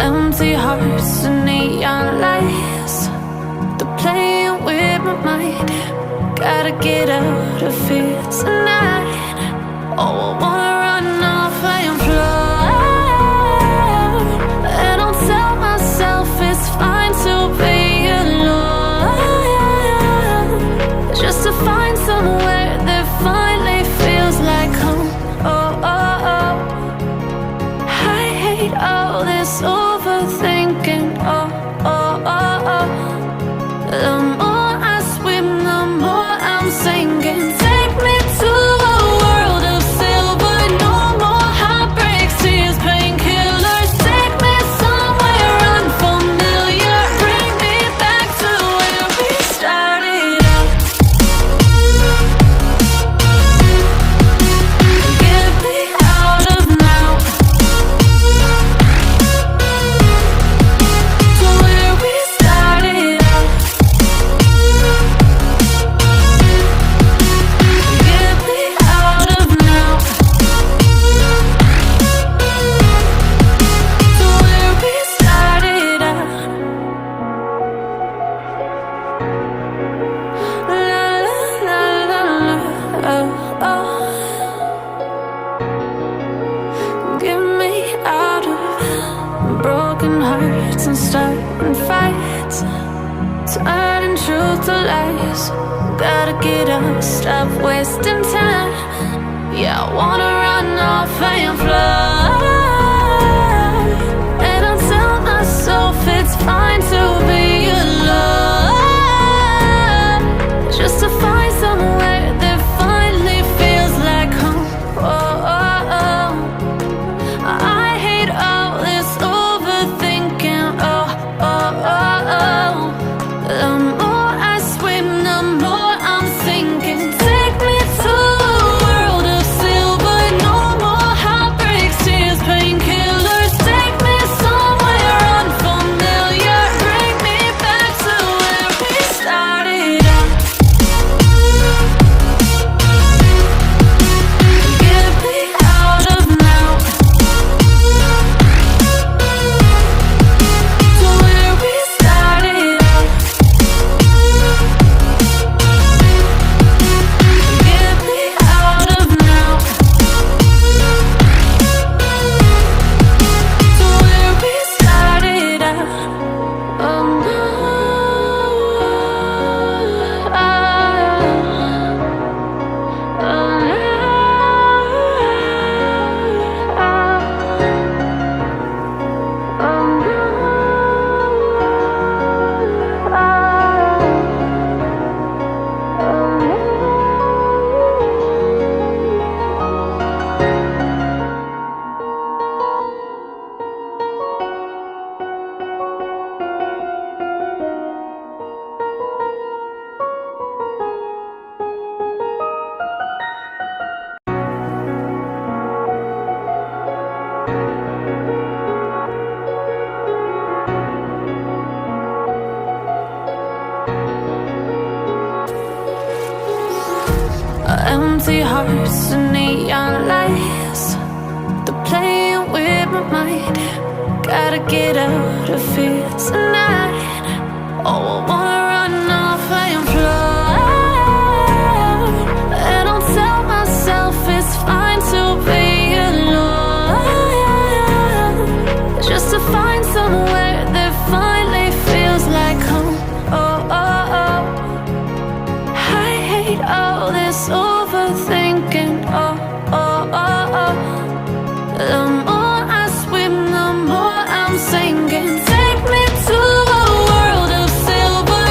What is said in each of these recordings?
Empty hearts and neon lights, they're playing with my mind. Gotta get out of here tonight. Oh, I wanna run off and fly, and I'll tell myself it's fine to be alone, just to find somewhere that finally feels like home. Oh, oh, oh. I hate all this overthinking. Oh, oh, oh, oh. The more I swim, the more I'm sinking. Take me to a world of silver. No more heartbreaks, tears, painkillers. Take me somewhere unfamiliar. Bring me back to where we started out. Get me out of now. To where we started out. Get me out of now. To where we started out. La la la la la. Oh, oh. Get me out of broken hearts and starting fights, turning truth to lies. Gotta get up, stop wasting time. Yeah, I wanna run off and fly, and I'll tell myself it's fine to be alone, just to find somewhere that finally feels like home. Oh, oh, oh. I hate all this overthinking. Oh, oh, oh, oh. The more I swim, the more I'm sinking. Take me to a world of silver. No more heartbreaks, tears, painkillers. Take me somewhere unfamiliar. Bring me back to where we started out. Get me out of now. To where we started out. Get me out of now. To where we started out. Oh no. Empty hearts and neon lights, they're playing with my mind. Gotta get out of here tonight. Oh, I wanna run off and fly, and I'll tell myself it's fine to be alone, just to find somewhere that finally feels like home. Oh, oh, oh. I hate all this overthinking. Oh, oh, oh, oh. The more I swim, the more I'm sinking. Take me to a world of silver.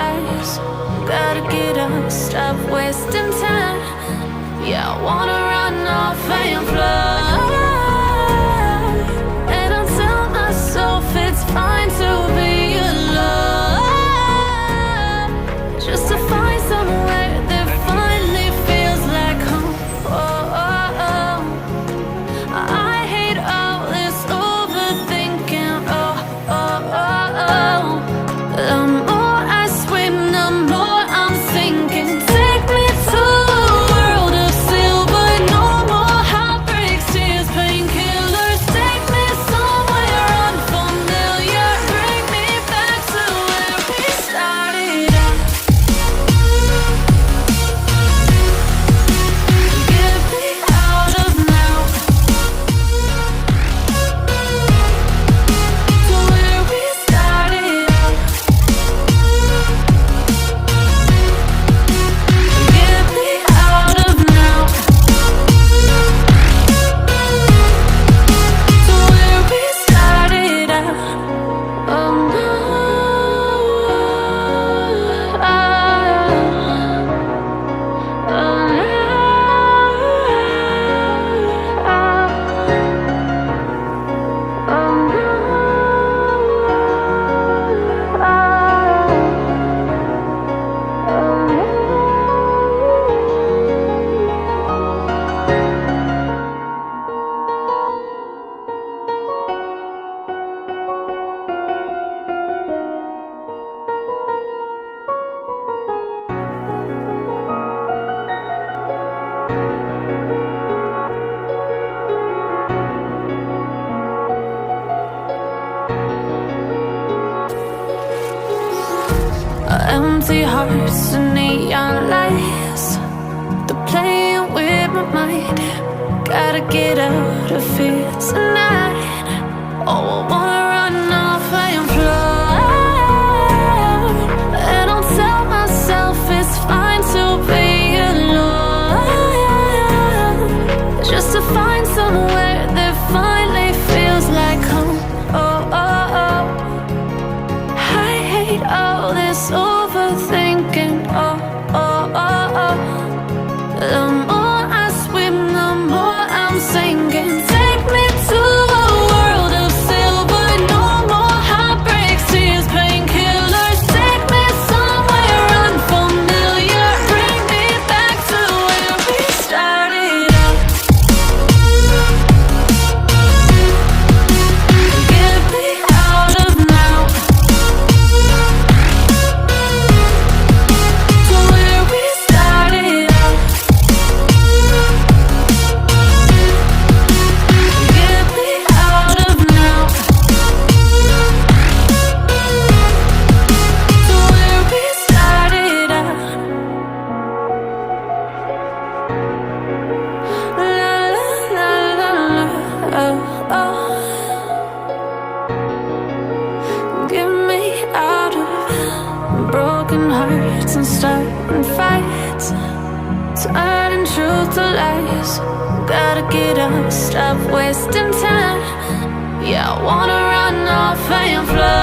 lies. Gotta get up, stop wasting time. Yeah, I wanna run off and fly. And I tell myself it's fine to be alone, just to find somewhere that finally feels like home. Oh, oh, oh. I hate all this overthinking. Oh, oh, oh, oh. The more I swim, the more I'm sinking. Take me to a world of silver. No more heartbreaks, tears, painkillers. Take me somewhere unfamiliar. Bring me back to where we started out. Get me out of now, to where we started out. Get me out of now, to where we started out. Oh no, empty hearts and neon lights, they're playing with my mind. Gotta get out of here tonight. Oh, I wanna run off and fly. And I'll tell myself it's fine to be alone, just to find somewhere that finally feels like home. Oh, oh, oh. I hate all this overthinking. Oh, oh, oh, oh. The more I swim, the more I'm sinking. Take me to a world of silver. No more heartbreaks, tears, painkillers. Take me somewhere unfamiliar. Bring me back to where we started out. Get me out of now, to where we started out. Get me out of now, to where we started out. La la la la la, oh, oh. Get me out of broken hearts and starting fights, turning truth to lies. Gotta get up, stop wasting time. Yeah, I wanna run off and fly.